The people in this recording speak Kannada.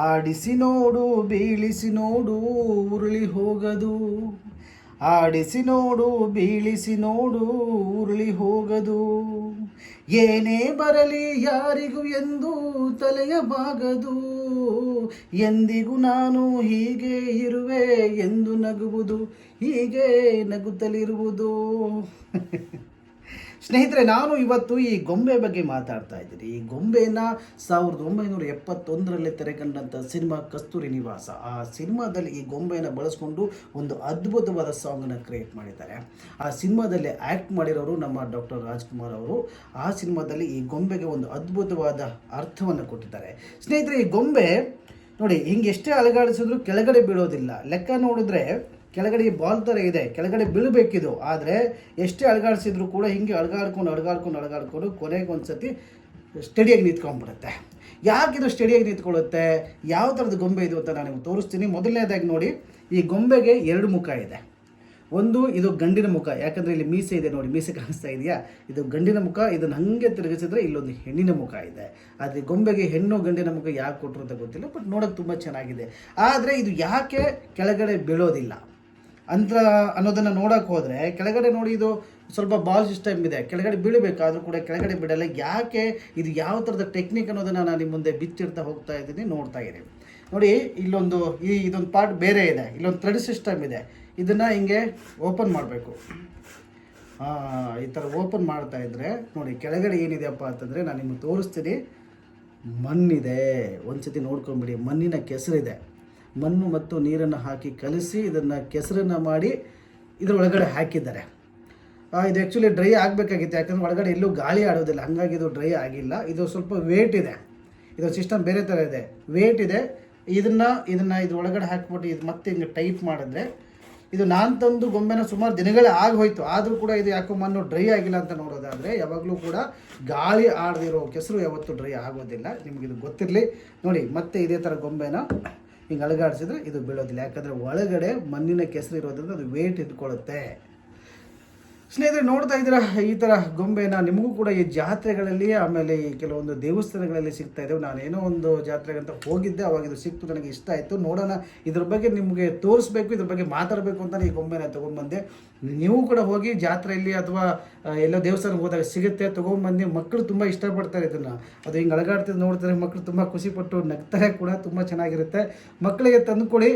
ಆಡಿಸಿ ನೋಡು ಬೀಳಿಸಿ ನೋಡು ಉರುಳಿ ಹೋಗದು. ಆಡಿಸಿ ನೋಡು ಬೀಳಿಸಿ ನೋಡು ಉರುಳಿ ಹೋಗದು. ಏನೇ ಬರಲಿ ಯಾರಿಗೂ ಎಂದು ತಲೆಯ ಬಾಗದು. ಎಂದಿಗೂ ನಾನು ಹೀಗೆ ಇರುವೆ ಎಂದು ನಗುವುದು, ಹೀಗೆ ನಗುತ್ತಲಿರುವುದು. ಸ್ನೇಹಿತರೆ, ನಾನು ಇವತ್ತು ಈ ಗೊಂಬೆ ಬಗ್ಗೆ ಮಾತಾಡ್ತಾ ಇದ್ದೀನಿ. ಈ ಗೊಂಬೆನ 1971ರಲ್ಲಿ ತೆರೆಕಂಡಂಥ ಸಿನಿಮಾ ಕಸ್ತೂರಿ ನಿವಾಸ. ಆ ಸಿನಿಮಾದಲ್ಲಿ ಈ ಗೊಂಬೆಯನ್ನು ಬಳಸ್ಕೊಂಡು ಒಂದು ಅದ್ಭುತವಾದ ಸಾಂಗನ್ನು ಕ್ರಿಯೇಟ್ ಮಾಡಿದ್ದಾರೆ. ಆ ಸಿನಿಮಾದಲ್ಲಿ ಆ್ಯಕ್ಟ್ ಮಾಡಿರೋರು ನಮ್ಮ ಡಾಕ್ಟರ್ ರಾಜ್ಕುಮಾರ್ ಅವರು. ಆ ಸಿನಿಮಾದಲ್ಲಿ ಈ ಗೊಂಬೆಗೆ ಒಂದು ಅದ್ಭುತವಾದ ಅರ್ಥವನ್ನು ಕೊಟ್ಟಿದ್ದಾರೆ. ಸ್ನೇಹಿತರೆ, ಈ ಗೊಂಬೆ ನೋಡಿ, ಹಿಂಗೆ ಎಷ್ಟೇ ಅಲಗಾಡಿಸಿದ್ರು ಕೆಳಗಡೆ ಬೀಳೋದಿಲ್ಲ. ಲೆಕ್ಕ ನೋಡಿದ್ರೆ ಕೆಳಗಡೆ ಬಾಲ್ ಥರ ಇದೆ, ಕೆಳಗಡೆ ಬೀಳಬೇಕಿದು. ಆದರೆ ಎಷ್ಟೇ ಅಲಗಾಡಿಸಿದ್ರು ಕೂಡ ಹಿಂಗೆ ಅಳಗಾಡ್ಕೊಂಡು ಕೊನೆಗೆ ಒಂದು ಸತಿ ಸ್ಟಡಿಯಾಗಿ ನಿಂತ್ಕೊಂಡ್ಬಿಡುತ್ತೆ. ಯಾಕಿದು ಸ್ಟಡಿಯಾಗಿ ನಿಂತ್ಕೊಳ್ಳುತ್ತೆ, ಯಾವ ಥರದ ಗೊಂಬೆ ಇದು ಅಂತ ನಾನು ನಿಮ್ಗೆ ತೋರಿಸ್ತೀನಿ. ಮೊದಲನೇದಾಗಿ ನೋಡಿ, ಈ ಗೊಂಬೆಗೆ 2 ಮುಖ ಇದೆ. ಒಂದು ಇದು ಗಂಡಿನ ಮುಖ, ಯಾಕಂದರೆ ಇಲ್ಲಿ ಮೀಸೆ ಇದೆ ನೋಡಿ, ಮೀಸೆ ಕಾಣಿಸ್ತಾ ಇದೆಯಾ, ಇದು ಗಂಡಿನ ಮುಖ. ಇದನ್ನು ಹಾಗೆ ತಿರುಗಿಸಿದ್ರೆ ಇಲ್ಲೊಂದು ಹೆಣ್ಣಿನ ಮುಖ ಇದೆ. ಆದರೆ ಗೊಂಬೆಗೆ ಹೆಣ್ಣು ಗಂಡಿನ ಮುಖ ಯಾಕೆ ಕೊಟ್ಟರು ಅಂತ ಗೊತ್ತಿಲ್ಲ, ಬಟ್ ನೋಡೋಕ್ಕೆ ತುಂಬ ಚೆನ್ನಾಗಿದೆ. ಆದರೆ ಇದು ಯಾಕೆ ಕೆಳಗಡೆ ಬೀಳೋದಿಲ್ಲ ಅಂತ ಅನ್ನೋದನ್ನು ನೋಡೋಕೆ ಹೋದರೆ, ಕೆಳಗಡೆ ನೋಡಿ ಇದು ಸ್ವಲ್ಪ ಬಾಲ್ ಸಿಸ್ಟಮ್ ಇದೆ, ಕೆಳಗಡೆ ಬೀಳಬೇಕಾದ್ರೂ ಕೂಡ ಕೆಳಗಡೆ ಬಿಡಲ್ಲ. ಯಾಕೆ, ಇದು ಯಾವ ಥರದ ಟೆಕ್ನಿಕ್ ಅನ್ನೋದನ್ನು ನಾನು ನಿಮ್ಮ ಮುಂದೆ ಬಿಚ್ಚಿಡ್ತಾ ಹೋಗ್ತಾ ಇದ್ದೀನಿ, ನೋಡ್ತಾ ಇದ್ದೀನಿ. ನೋಡಿ, ಇಲ್ಲೊಂದು ಇದೊಂದು ಪಾರ್ಟ್ ಬೇರೆ ಇದೆ, ಇಲ್ಲೊಂದು ಥ್ರೆಡ್ ಸಿಸ್ಟಮ್ ಇದೆ. ಇದನ್ನು ಹಿಂಗೆ ಓಪನ್ ಮಾಡಬೇಕು. ಈ ಥರ ಓಪನ್ ಮಾಡ್ತಾ ಇದ್ದರೆ ನೋಡಿ, ಕೆಳಗಡೆ ಏನಿದೆಯಪ್ಪ ಅಂತಂದರೆ ನಾನು ನಿಮಗೆ ತೋರಿಸ್ತೀನಿ. ಮಣ್ಣಿದೆ, ಒಂದು ಸತಿ ನೋಡ್ಕೊಂಬಿಡಿ. ಮಣ್ಣಿನ ಕೆಸರಿದೆ. ಮಣ್ಣು ಮತ್ತು ನೀರನ್ನು ಹಾಕಿ ಕಲಿಸಿ ಇದನ್ನು ಕೆಸರನ್ನು ಮಾಡಿ ಇದರ ಒಳಗಡೆ ಹಾಕಿದ್ದಾರೆ. ಇದು ಆ್ಯಕ್ಚುಲಿ ಡ್ರೈ ಆಗಬೇಕಾಗಿತ್ತು, ಯಾಕಂದರೆ ಒಳಗಡೆ ಎಲ್ಲೂ ಗಾಳಿ ಆಡೋದಿಲ್ಲ, ಹಾಗಾಗಿ ಇದು ಡ್ರೈ ಆಗಿಲ್ಲ. ಇದು ಸ್ವಲ್ಪ ವೇಟ್ ಇದೆ, ಇದರ ಸಿಸ್ಟಮ್ ಬೇರೆ ಥರ ಇದೆ, ವೇಟ್ ಇದೆ. ಇದನ್ನು ಇದ್ರ ಒಳಗಡೆ ಹಾಕ್ಬಿಟ್ಟು ಇದು ಮತ್ತೆ ಹಿಂಗೆ ಟೈಟ್ ಮಾಡಿದ್ರೆ, ಇದು ನಾನು ತಂದು ಗೊಂಬೆನ ಸುಮಾರು ದಿನಗಳೇ ಆಗೋಯ್ತು, ಆದರೂ ಕೂಡ ಇದು ಯಾಕೋ ಮಣ್ಣು ಡ್ರೈ ಆಗಿಲ್ಲ ಅಂತ ನೋಡೋದಾದರೆ, ಯಾವಾಗಲೂ ಕೂಡ ಗಾಳಿ ಆಡದಿರೋ ಕೆಸರು ಯಾವತ್ತೂ ಡ್ರೈ ಆಗೋದಿಲ್ಲ, ನಿಮಗಿದು ಗೊತ್ತಿರಲಿ. ನೋಡಿ, ಮತ್ತೆ ಇದೇ ಥರ ಗೊಂಬೆನ ಹಿಂಗೆ ಅಲಗಾಡಿಸಿದ್ರೆ ಇದು ಬೀಳೋದಿಲ್ಲ, ಯಾಕಂದರೆ ಒಳಗಡೆ ಮಣ್ಣಿನ ಕೆಸರು ಇರೋದ್ರಿಂದ ಅದು ವೇಟ್ ಇಟ್ಕೊಳ್ಳುತ್ತೆ. ಸ್ನೇಹಿತರೆ, ನೋಡ್ತಾ ಇದ್ದೀರಾ ಈ ಥರ ಗೊಂಬೆನ. ನಿಮಗೂ ಕೂಡ ಈ ಜಾತ್ರೆಗಳಲ್ಲಿ, ಆಮೇಲೆ ಈ ಕೆಲವೊಂದು ದೇವಸ್ಥಾನಗಳಲ್ಲಿ ಸಿಗ್ತಾ ಇದ್ದೇವೆ. ನಾನೇನೋ ಒಂದು ಜಾತ್ರೆಗಂತ ಹೋಗಿದ್ದೆ, ಅವಾಗ ಇದು ಸಿಕ್ತು, ನನಗೆ ಇಷ್ಟ ಆಯಿತು. ನೋಡೋಣ, ಇದ್ರ ಬಗ್ಗೆ ನಿಮಗೆ ತೋರಿಸ್ಬೇಕು, ಇದ್ರ ಬಗ್ಗೆ ಮಾತಾಡಬೇಕು ಅಂತ ಈ ಗೊಂಬೆನ ತೊಗೊಂಡ್ಬಂದೆ. ನೀವು ಕೂಡ ಹೋಗಿ ಜಾತ್ರೆಯಲ್ಲಿ ಅಥವಾ ಎಲ್ಲೋ ದೇವಸ್ಥಾನಕ್ಕೆ ಹೋದಾಗ ಸಿಗುತ್ತೆ, ತೊಗೊಂಡ್ಬಂದು. ಮಕ್ಕಳು ತುಂಬ ಇಷ್ಟಪಡ್ತಾರೆ ಇದನ್ನು. ಅದು ಹಿಂಗೆ ಅಲಗಾಡ್ತಿದ್ದು ನೋಡ್ತಾರೆ, ಮಕ್ಕಳು ತುಂಬ ಖುಷಿಪಟ್ಟು ನಗ್ತಾರೆ ಕೂಡ, ತುಂಬ ಚೆನ್ನಾಗಿರುತ್ತೆ. ಮಕ್ಕಳಿಗೆ ತಂದುಕೊಡಿ.